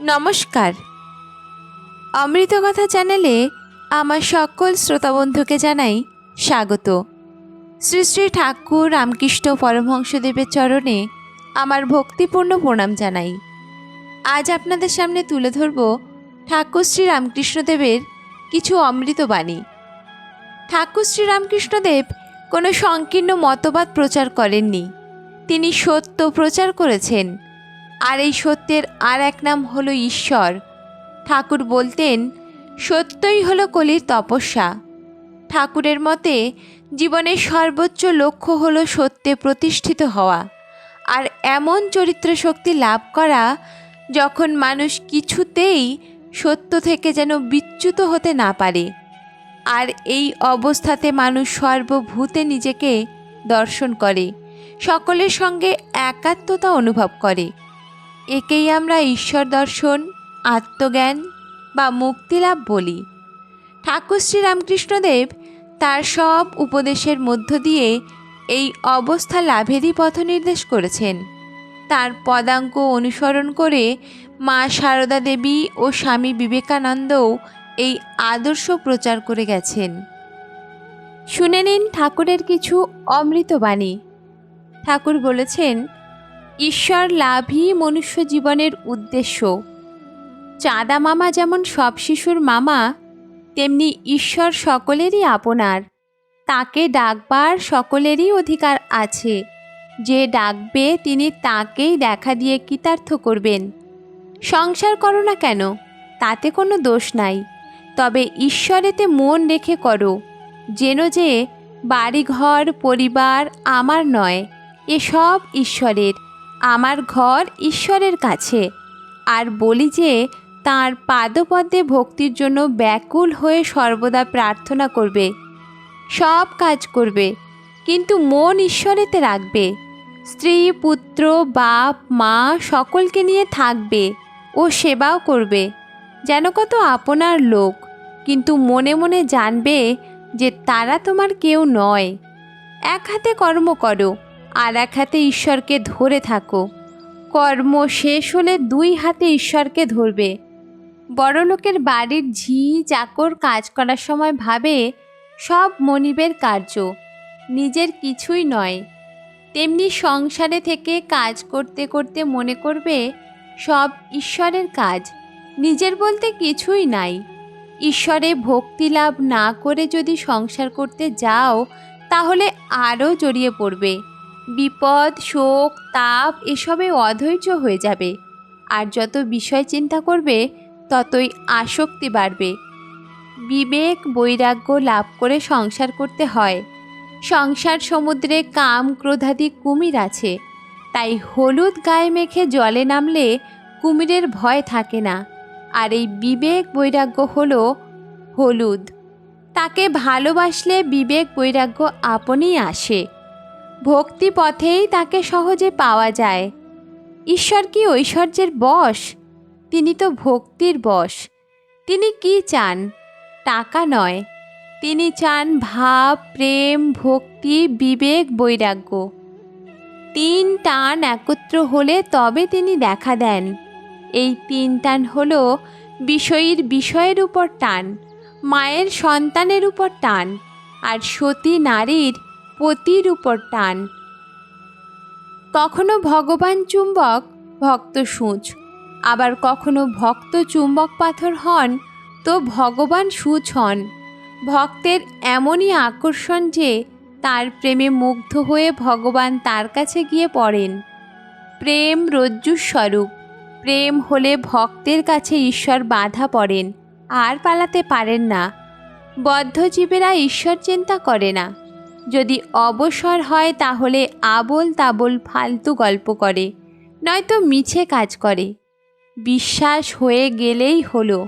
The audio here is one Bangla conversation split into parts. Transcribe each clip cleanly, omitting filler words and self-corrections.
নমস্কার। অমৃতকথা চ্যানেলে আমার সকল শ্রোতাবন্ধুকে জানাই স্বাগত। শ্রী শ্রী ঠাকুর রামকৃষ্ণ পরমহংসদেবের চরণে আমার ভক্তিপূর্ণ প্রণাম জানাই। আজ আপনাদের সামনে তুলে ধরব ঠাকুর শ্রী রামকৃষ্ণদেবের কিছু অমৃতবাণী। ঠাকুর শ্রী রামকৃষ্ণদেব কোনো সংকীর্ণ মতবাদ প্রচার করেননি, তিনি সত্য প্রচার করেছেন। আর এই সত্যের আর এক নাম হলো ঈশ্বর। ঠাকুর বলতেন, সত্যই হলো কলির তপস্যা। ঠাকুরের মতে জীবনের সর্বোচ্চ লক্ষ্য হলো সত্যে প্রতিষ্ঠিত হওয়া, আর এমন চরিত্র শক্তি লাভ করা যখন মানুষ কিছুতেই সত্য থেকে যেন বিচ্যুত হতে না পারে। আর এই অবস্থাতে মানুষ সর্বভূতে নিজেকে দর্শন করে, সকলের সঙ্গে একাত্মতা অনুভব করে। একেই আমরা ঈশ্বর দর্শন, আত্মজ্ঞান বা মুক্তিলাভ বলি। ঠাকুর শ্রী রামকৃষ্ণদেব তার সব উপদেশের মধ্য দিয়ে এই অবস্থা লাভেরই পথ নির্দেশ করেছেন। তার পদাঙ্ক অনুসরণ করে মা সারদা দেবী ও স্বামী বিবেকানন্দও এই আদর্শ প্রচার করে গেছেন। শুনে নিন ঠাকুরের কিছু অমৃতবাণী। ঠাকুর বলেছেন, ঈশ্বর লাভই মনুষ্য জীবনের উদ্দেশ্য। চাঁদা মামা যেমন সব শিশুর মামা, তেমনি ঈশ্বর সকলেরই আপনার। তাকে ডাকবার সকলেরই অধিকার আছে। যে ডাকবে তিনি তাকেই দেখা দিয়ে কৃতার্থ করবেন। সংসার করো না কেন, তাতে কোনো দোষ নাই, তবে ঈশ্বরেতে মন রেখে করো। যেন যে বাড়িঘর পরিবার আমার নয়, এসব ঈশ্বরের। আমার ঘর ঈশ্বরের কাছে। আর বলি যে তাঁর পাদপদ্মে ভক্তির জন্য ব্যাকুল হয়ে সর্বদা প্রার্থনা করবে, সব কাজ করবে, কিন্তু মন ঈশ্বরেতে রাখবে। স্ত্রী পুত্র বাপ মা সকলকে নিয়ে থাকবে ও সেবাও করবে, যেন কত আপনার লোক, কিন্তু মনে মনে জানবে যে তারা তোমার কেউ নয়। এক হাতে কর্ম করো, আর এক হাতে ঈশ্বরকে ধরে থাকো। কর্ম শেষ হলে দুই হাতে ঈশ্বরকে ধরবে। বড়লোকের বাড়ির ঝি চাকর কাজ করার সময় ভাবে সব মনিবের কার্য, নিজের কিছুই নয়। তেমনি সংসারে থেকে কাজ করতে করতে মনে করবে সব ঈশ্বরের কাজ, নিজের বলতে কিছুই নাই। ঈশ্বরে ভক্তি লাভ না করে যদি সংসার করতে যাও, তাহলে আরও জড়িয়ে পড়বে। বিপদ শোক তাপ এসবে অধৈর্য হয়ে যাবে। আর যত বিষয় চিন্তা করবে ততই আসক্তি বাড়বে। বিবেক বৈরাগ্য লাভ করে সংসার করতে হয়। সংসার সমুদ্রে কাম ক্রোধাদি কুমির আছে, তাই হলুদ গায়ে মেখে জলে নামলে কুমিরের ভয় থাকে না। আর এই বিবেক বৈরাগ্য হলো হলুদ, তাকে ভালোবাসলে বিবেক বৈরাগ্য আপনিই আসে। ভক্তি পথেই তাকে সহজে পাওয়া যায়। ঈশ্বর কি ঐশ্বর্যের বশ? তিনি তো ভক্তির বশ। তিনি কি চান? টাকা নয়, তিনি চান ভাব প্রেম ভক্তি বিবেক বৈরাগ্য। তিন টান একত্র হলে তবে তিনি দেখা দেন। এই তিন টান হলো বিষয়ীর বিষয়ের উপর টান, মায়ের সন্তানের উপর টান, আর সতী নারীর পতির উপর টান। কখনো ভগবান চুম্বক ভক্ত সূচ, আবার কখনো ভক্ত চুম্বক পাথর হন তো ভগবান সূচ হন। ভক্তের এমনই আকর্ষণ যে তার প্রেমে মুগ্ধ হয়ে ভগবান তার কাছে গিয়ে পড়েন। প্রেম রজ্জুর স্বরূপ। প্রেম হলে ভক্তের কাছে ঈশ্বর বাধা পড়েন, আর পালাতে পারেন না। বদ্ধজীবেরা ঈশ্বর চিন্তা করে না। যদি অবসর হয় তাহলে আবোল তাবোল ফালতু গল্প করে, নয়তো মিছে কাজ করে। বিশ্বাস হয়ে গেলেই হলো।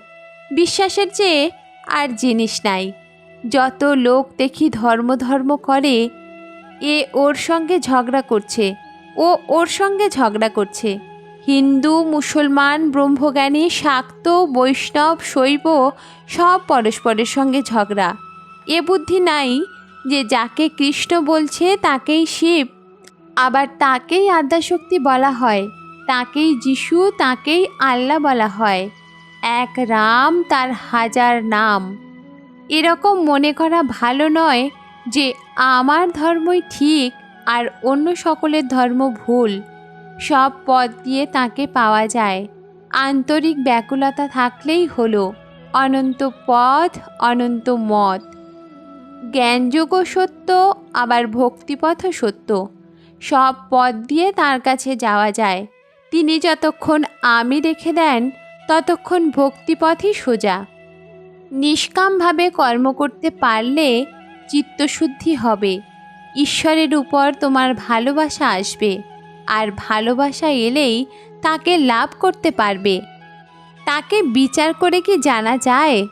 বিশ্বাসের চেয়ে আর জিনিস নাই। যত লোক দেখি ধর্ম ধর্ম করে, এ ওর সঙ্গে ঝগড়া করছে, ও ওর সঙ্গে ঝগড়া করছে। হিন্দু মুসলমান ব্রহ্মজ্ঞানী শাক্ত বৈষ্ণব শৈব সব পরস্পরের সঙ্গে ঝগড়া। এ বুদ্ধি নাই যে যাকে কৃষ্ণ বলছে তাকেই শিব, আবার তাকেই আদ্যাশক্তি বলা হয়, তাকেই যিশু, তাকেই আল্লাহ বলা হয়। এক রাম, তার হাজার নাম। এরকম মনে করা ভালো নয় যে আমার ধর্মই ঠিক আর অন্য সকলের ধর্ম ভুল। সব পথ দিয়ে তাকে পাওয়া যায়। আন্তরিক ব্যাকুলতা থাকলেই হলো। অনন্ত পথ, অনন্ত মত। জ্ঞানযোগও সত্য, আবার ভক্তিপথও সত্য। সব পথ দিয়ে তার কাছে যাওয়া যায়। তিনি যতক্ষণ আমি রেখে দেন ততক্ষণ ভক্তিপথই সোজা। নিষ্কামভাবে কর্ম করতে পারলে চিত্তশুদ্ধি হবে। ঈশ্বরের উপর তোমার ভালোবাসা আসবে, আর ভালোবাসা এলেই তাকে লাভ করতে পারবে। তাকে বিচার করে কি জানা যায়?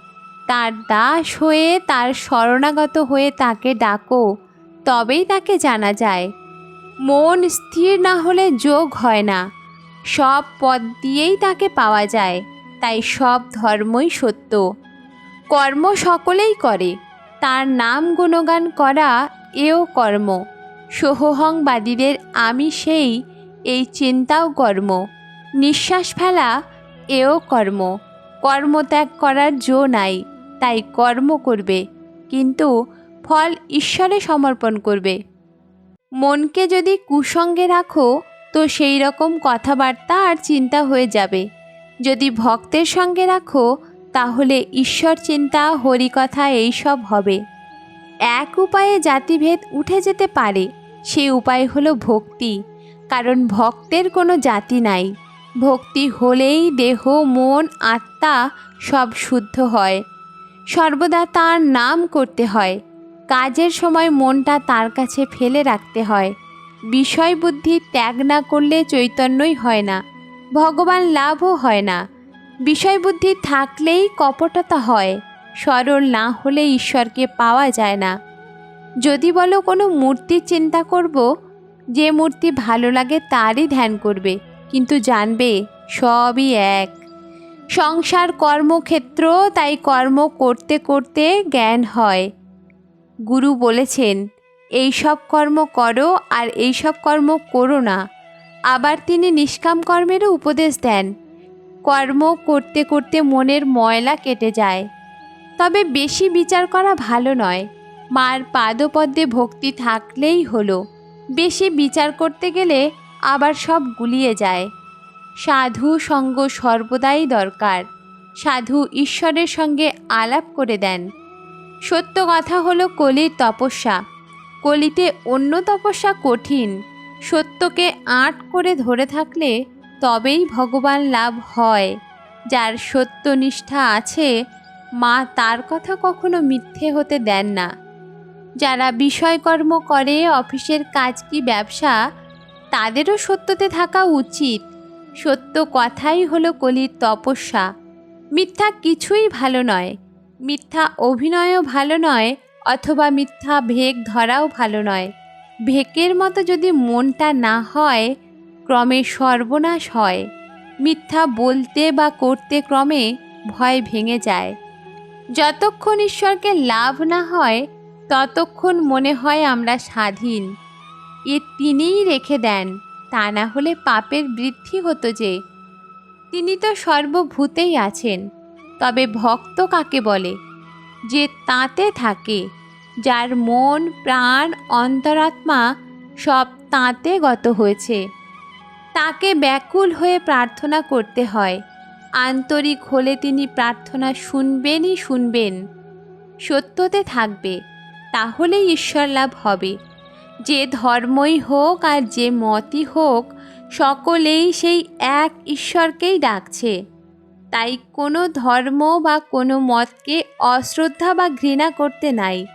তার দাস হয়ে, তার শরণাগত হয়ে তাকে ডাকো, তবেই তাকে জানা যায়। মন স্থির না হলে যোগ হয় না। সব পথ দিয়েই তাকে পাওয়া যায়। তাই সব ধর্মই সত্য। কর্ম সকলেই করে, তার নাম গুণগান করা এও কর্ম। সোহংবাদীদের আমি সেই, এই চিন্তাও কর্ম। নিঃশ্বাস ফেলা এও কর্ম। কর্মত্যাগ করার জো নাই, তাই কর্ম করবে, কিন্তু ফল ঈশ্বরে সমর্পণ করবে। মনকে যদি কুসঙ্গে রাখো তো সেই রকম কথাবার্তা আর চিন্তা হয়ে যাবে। যদি ভক্তের সঙ্গে রাখো তাহলে ঈশ্বর চিন্তা, হরিকথা এইসব হবে। এক উপায়ে জাতিভেদ উঠে যেতে পারে, সেই উপায় হলো ভক্তি। কারণ ভক্তের কোনো জাতি নাই। ভক্তি হলেই দেহ, মন, আত্মা সব শুদ্ধ হয়। সর্বদা তার নাম করতে হয়। কাজের সময় মনটা তার কাছে ফেলে রাখতে হয়। বিষয় বুদ্ধি ত্যাগ না করলে চৈতন্যই হয় না, ভগবান লাভও হয় না। বিষয় বুদ্ধি থাকলেই কপটতা হয়। সরল না হলে ঈশ্বরকে পাওয়া যায় না। যদি বলো কোনো মূর্তির চিন্তা করব, যে মূর্তি ভালো লাগে তারই ধ্যান করবে, কিন্তু জানবে সবই এক। সংসার কর্মক্ষেত্র, তাই কর্ম করতে করতে জ্ঞান হয়। গুরু বলেছেন এই সব কর্ম করো আর এই সব কর্ম করো না। আবার তিনি নিষ্কাম কর্মেরও উপদেশ দেন। কর্ম করতে করতে মনের ময়লা কেটে যায়। তবে বেশি বিচার করা ভালো নয়। মার পাদপদ্মে ভক্তি থাকলেই হলো। বেশি বিচার করতে গেলে আবার সব গুলিয়ে যায়। সাধু সঙ্গ সর্বদাই দরকার। সাধু ঈশ্বরের সঙ্গে আলাপ করে দেন। সত্য কথা হলো কলির তপস্যা। কলিতে অন্য তপস্যা কঠিন। সত্যকে আঁট করে ধরে থাকলে তবেই ভগবান লাভ হয়। যার সত্যনিষ্ঠা আছে, মা তার কথা কখনো মিথ্যে হতে দেন না। যারা বিষয়কর্ম করে, অফিসের কাজ কি ব্যবসা, তাদেরও সত্যতে থাকা উচিত। সত্য কথাই হলো কলির তপস্যা। মিথ্যা কিছুই ভালো নয়। মিথ্যা অভিনয়ও ভালো নয়, অথবা মিথ্যা ভেক ধরাও ভালো নয়। ভেকের মতো যদি মনটা না হয়, ক্রমে সর্বনাশ হয়। মিথ্যা বলতে বা করতে ক্রমে ভয় ভেঙে যায়। যতক্ষণ ঈশ্বরকে লাভ না হয় ততক্ষণ মনে হয় আমরা স্বাধীন। এ তিনিই রেখে দেন, তা না হলে পাপের বৃদ্ধি হতো যে। তিনি তো সর্বভূতেই আছেন। তবে ভক্ত কাকে বলে? যে তাঁতে থাকে, যার মন, প্রাণ, অন্তরাত্মা সব তাঁতে গত হয়েছে। তাকে ব্যাকুল হয়ে প্রার্থনা করতে হয়। আন্তরিক হলে তিনি প্রার্থনা শুনবেনই শুনবেন। সত্যতে থাকবে, তাহলেই ঈশ্বর লাভ হবে। যে ধর্মই হোক আর যে মতই হোক, সকলেই সেই এক ঈশ্বরকেই ডাকছে। তাই কোনো ধর্ম বা কোনো মতকে অশ্রদ্ধা বা ঘৃণা করতে নাই।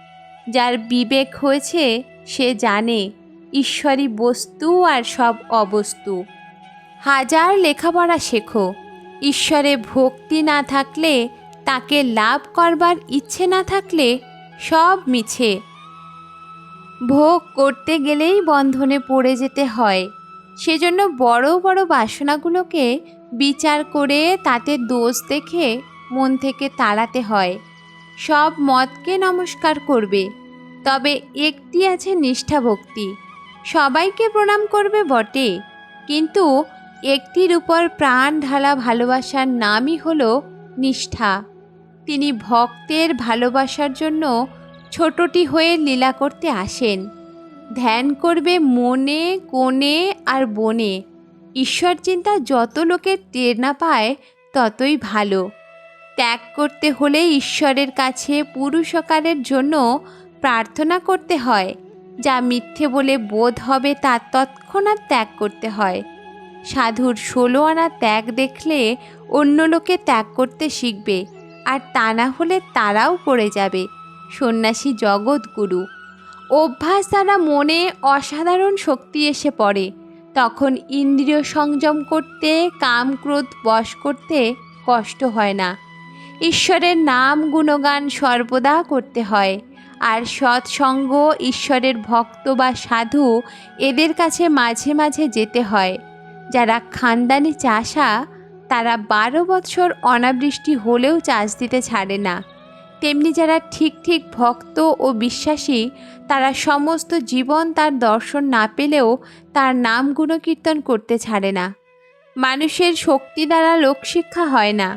যার বিবেক হয়েছে সে জানে ঈশ্বরই বস্তু আর সব অবস্তু। হাজার লেখাপড়া শেখো, ঈশ্বরে ভক্তি না থাকলে, তাকে লাভ করবার ইচ্ছে না থাকলে সব মিছে। ভোগ করতে গেলেই বন্ধনে পড়ে যেতে হয়। সেজন্য বড় বড় বাসনাগুলোকে বিচার করে তাতে দোষ দেখে মন থেকে তাড়াতে হয়। সব মতকে নমস্কার করবে, তবে একটি আছে নিষ্ঠা ভক্তি। সবাইকে প্রণাম করবে বটে, কিন্তু একটির উপর প্রাণ ঢালা ভালোবাসার নামই হলো নিষ্ঠা। তিনি ভক্তের ভালোবাসার জন্য ছোটটি হয়ে লীলা করতে আসেন। ধ্যান করবে মনে কোণে আর বনে। ঈশ্বর চিন্তা যত লোকের টের না পায় ততই ভালো। ত্যাগ করতে হলে ঈশ্বরের কাছে পুরুষকারের জন্য প্রার্থনা করতে হয়। যা মিথ্যে বলে বোধ হবে তা তৎক্ষণাৎ ত্যাগ করতে হয়। সাধুর 16 আনা ত্যাগ দেখলে অন্য লোকে ত্যাগ করতে শিখবে, আর তা না হলে তারাও পড়ে যাবে। সন্ন্যাসী জগৎগুরু। অভ্যাস দ্বারা মনে অসাধারণ শক্তি এসে পড়ে। তখন ইন্দ্রিয় সংযম করতে, কাম ক্রোধ বশ করতে কষ্ট হয় না। ঈশ্বরের নাম গুণগান সর্বদা করতে হয়। আর সৎসঙ্গ, ঈশ্বরের ভক্ত বা সাধু, এদের কাছে মাঝে মাঝে যেতে হয়। যারা খানদানি চাষা, তারা 12 বৎসর অনাবৃষ্টি হলেও চাষ দিতে ছাড়ে না। তেমনি যারা ঠিক ঠিক ভক্ত ও বিশ্বাসী, তারা সমস্ত জীবন তার দর্শন না পেলেও তার নাম গুণকীর্তন করতে ছাড়ে না। মানুষের শক্তি দ্বারা লোকশিক্ষা হয় না।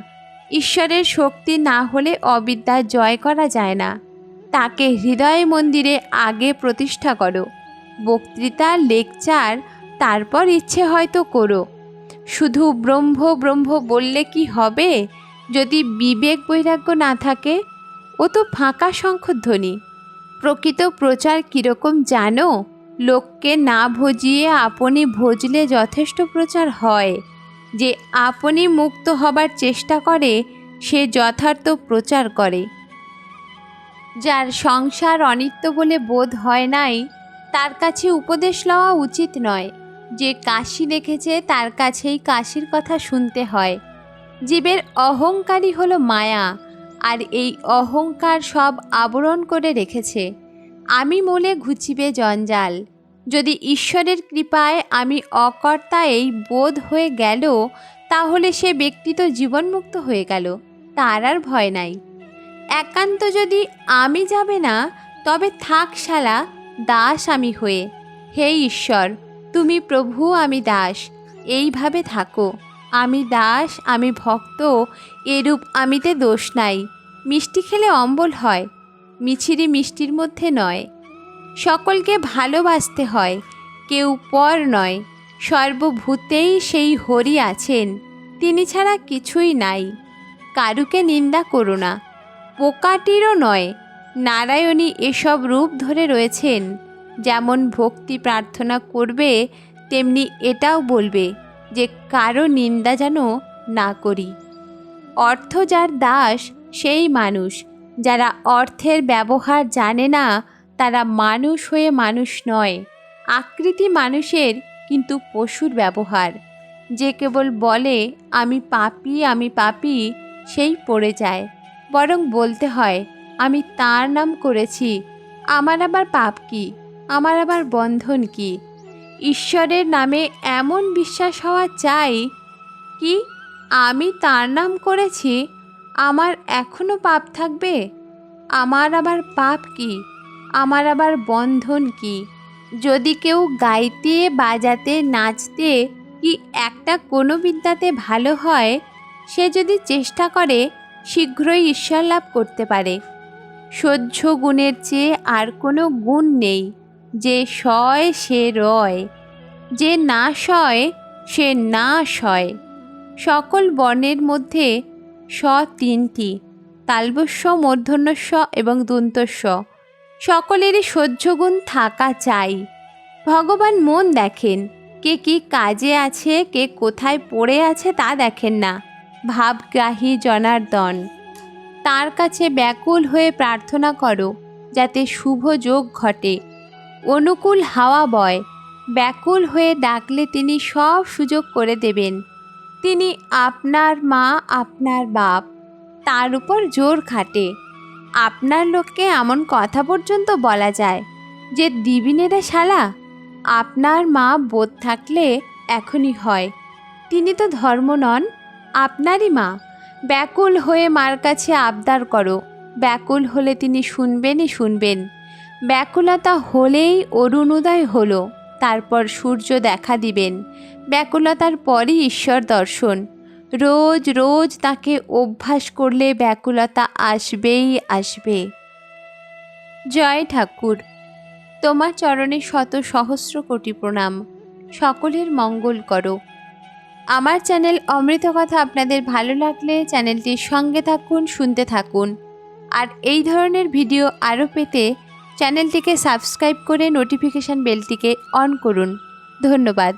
ঈশ্বরের শক্তি না হলে অবিদ্যা জয় করা যায় না। তাকে হৃদয় মন্দিরে আগে প্রতিষ্ঠা করো। বক্তৃতা, লেকচার, তারপর ইচ্ছে হয়তো করো। শুধু ব্রহ্ম ব্রহ্ম বললে কি হবে? যদি বিবেক বৈরাগ্য না থাকে, ও তো ফাঁকা শঙ্খধ্বনি। প্রকৃত প্রচার কীরকম জানো? লোককে না ভজিয়ে আপনি ভজলে যথেষ্ট প্রচার হয়। যে আপনি মুক্ত হবার চেষ্টা করে, সে যথার্থ প্রচার করে। যার সংসার অনিত্য বলে বোধ হয় নাই, তার কাছে উপদেশ লওয়া উচিত নয়। যে কাশী দেখেছে, তার কাছেই কাশীর কথা শুনতে হয়। জীবের অহংকারই হলো মায়া, আর এই অহংকার সব আবরণ করে রেখেছে। আমি মূলে ঘুচিবে জঞ্জাল। যদি ঈশ্বরের কৃপায় আমি অকর্তা এই বোধ হয়ে গেল, তাহলে সে ব্যক্তি তো জীবনমুক্ত হয়ে গেল, তার আর ভয় নাই। একান্ত যদি আমি যাবে না, তবে থাক শালা দাস আমি হয়ে। হে ঈশ্বর, তুমি প্রভু, আমি দাস, এইভাবে থাকো। আমি দাস, আমি ভক্ত, এরূপ আমিতে দোষ নাই। মিষ্টি খেলে অম্বল হয়, মিছিরি মিষ্টির মধ্যে নয়। সকলকে ভালোবাসতে হয়, কেউ পর নয়। সর্বভূতেই সেই হরি আছেন, তিনি ছাড়া কিছুই নাই। কারুকে নিন্দা করো না, পোকাটিরও নয়। নারায়ণী এসব রূপ ধরে রয়েছেন। যেমন ভক্তি প্রার্থনা করবে, তেমনি এটাও বলবে যে কারো নিন্দা যেন না করি। অর্থ যার দাস, সেই মানুষ। যারা অর্থের ব্যবহার জানে না, তারা মানুষ হয়ে মানুষ নয়। আকৃতি মানুষের, কিন্তু পশুর ব্যবহার। যে কেবল বলে আমি পাপী, আমি পাপী, সেই পড়ে যায়। বরং বলতে হয় আমি তার নাম করেছি, আমার আবার পাপ কি, আমার আবার বন্ধন কি। ঈশ্বরের নামে এমন বিশ্বাস হওয়া চাই কি আমি তার নাম করেছি, আমার এখনো পাপ থাকবে, আমার আবার পাপ কি, আমার আবার বন্ধন কি। যদি কেউ গাইতে, বাজাতে, নাচতে কি একটা কোনো বিদ্যাতে ভালো হয়, সে যদি চেষ্টা করে শীঘ্রই ঈশ্বর লাভ করতে পারে। সহ্য গুণের চেয়ে আর কোনো গুণ নেই। যে সয় সে রয়, যে না সয় সে না সয়। সকল বর্ণের মধ্যে স 3টি, তালবস্য, মূর্ধন্যস্ব এবং দন্তস্ব। সকলেরই সহ্যগুণ থাকা চাই। ভগবান মন দেখেন, কে কি কাজে আছে, কে কোথায় পড়ে আছে তা দেখেন না। ভাবগ্রাহী জনার্দন, তার কাছে ব্যাকুল হয়ে প্রার্থনা করো যাতে শুভ যোগ ঘটে, অনুকূল হাওয়া বয়। ব্যাকুল হয়ে ডাকলে তিনি সব সুযোগ করে দেবেন। তিনি আপনার মা, আপনার বাপ, তার উপর জোর খাটে। আপনার লোককে এমন কথা পর্যন্ত বলা যায় যে দিবিনে রে শালা। আপনার মা বোধ থাকলে এখনই হয়, তিনি তো ধর্ম নন, আপনারই মা। ব্যাকুল হয়ে মার কাছে আবদার করো, ব্যাকুল হলে তিনি শুনবেনই শুনবেন। ব্যাকুলতা হলেই অরুণোদয় হলো। তারপর সূর্য দেখা দিবেন। ব্যাকুলতার পরই ঈশ্বর দর্শন। রোজ রোজ তাকে অভ্যাস করলে ব্যাকুলতা আসবেই আসবে। জয় ঠাকুর। তোমার চরণে শত সহস্র কোটি প্রণাম। সকলের মঙ্গল করো। আমার চ্যানেল অমৃত কথা আপনাদের ভালো লাগলে চ্যানেলটির সঙ্গে থাকুন, শুনতে থাকুন। আর এই ধরনের ভিডিও আরও পেতে চ্যানেলটিকে সাবস্ক্রাইব করে নোটিফিকেশান বেলটিকে অন করুন। ধন্যবাদ।